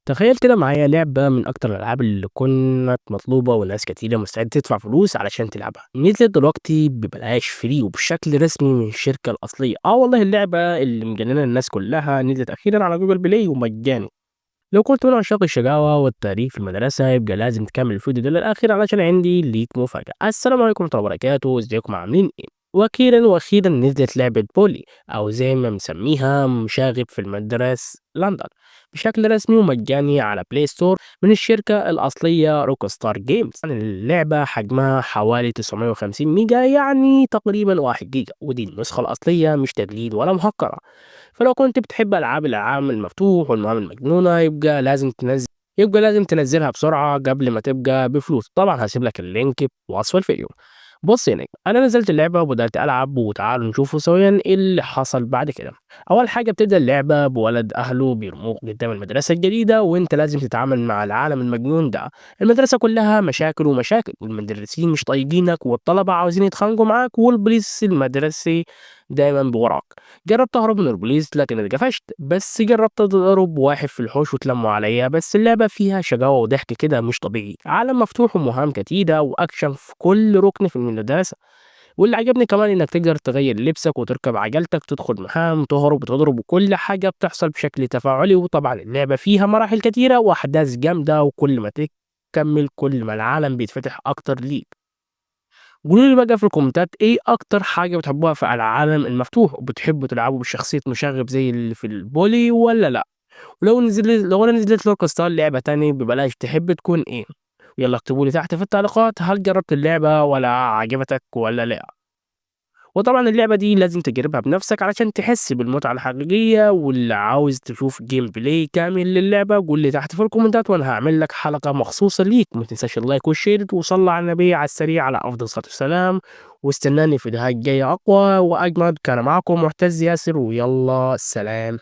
تخيل كده معايا لعبة من أكتر الألعاب اللي كانت مطلوبة وناس كتيرة مستعدة تدفع فلوس علشان تلعبها، نزلت دلوقتي ببلاش فري وبشكل رسمي من الشركة الأصلية. والله اللعبة اللي مجننة الناس كلها نزلت أخيرا على جوجل بلاي ومجاني. لو كنت من عشاق الشقاوة والتاريخ في المدرسة يبقى لازم تكمل الفيديو ده للآخر علشان عندي ليك مفاجأة. السلام عليكم ورحمة الله وبركاته، ازيكم عاملين ايه؟ وأخيرا نزلت لعبة بولي أو زي ما مسميها مشاغب في المدرسة لندن بشكل رسمي ومجاني على بلاي ستور من الشركة الأصلية روك ستار جيمز. يعني اللعبة حجمها حوالي 950 ميجا، يعني تقريبا 1 جيجا، ودي النسخة الأصلية مش تجليد ولا مهكرة. فلو كنت بتحب ألعاب العالم المفتوح والمهام المجنونة يبقى لازم تنزلها بسرعة قبل ما تبقى بفلوس. طبعا هسيب لك اللينك في وصف الفيديو. بص هناك، انا نزلت اللعبه وبدات العب، وتعالوا نشوفوا سويا ايه اللي حصل بعد كده. اول حاجه بتبدا اللعبه بولد اهله بيرموه قدام المدرسه الجديده، وانت لازم تتعامل مع العالم المجنون ده. المدرسه كلها مشاكل ومشاكل، والمدرسين مش طايقينك، والطلبه عاوزين يتخانقوا معاك، والبوليس المدرسي دايما بوراك. جربت تهرب من البوليس لكن اتقفشت، بس جربت تضرب واحد في الحوش وتلموا عليا. بس اللعبة فيها شقاوة وضحك كده مش طبيعي، عالم مفتوح ومهام كتيرة وأكشن في كل ركن في المدرسة. واللي عجبني كمان إنك تقدر تغير لبسك وتركب عجلتك تدخل مهام تهرب وتضرب، وكل حاجة بتحصل بشكل تفاعلي. وطبعا اللعبة فيها مراحل كتيرة وأحداث جامدة، وكل ما تكمل كل ما العالم بيتفتح أكتر ليك. قولوا لي بقى في الكومنتات ايه اكتر حاجة بتحبوها في العالم المفتوح، وبتحبوا تلعبوا بشخصية مشاغب زي اللي في البولي ولا لا؟ لو انا نزلت لورك ستار لعبة تاني ببلاش تحب تكون ايه؟ يلا اكتبوا لي تحت في التعليقات هل جربت اللعبة ولا عجبتك ولا لا. وطبعا اللعبة دي لازم تجربها بنفسك علشان تحس بالمتعة الحقيقية. واللي عاوز تشوف جيم بلاي كامل للعبة قول لي تحت في الكومنتات، وانا هعمل لك حلقة مخصوصة ليك. ما تنساش اللايك والشير وصلى على النبي على السريع على افضل الصلاة والسلام. واستناني في الفيديوهات الجاية اقوى واجمد. كان معكم معتز ياسر، ويلا سلام.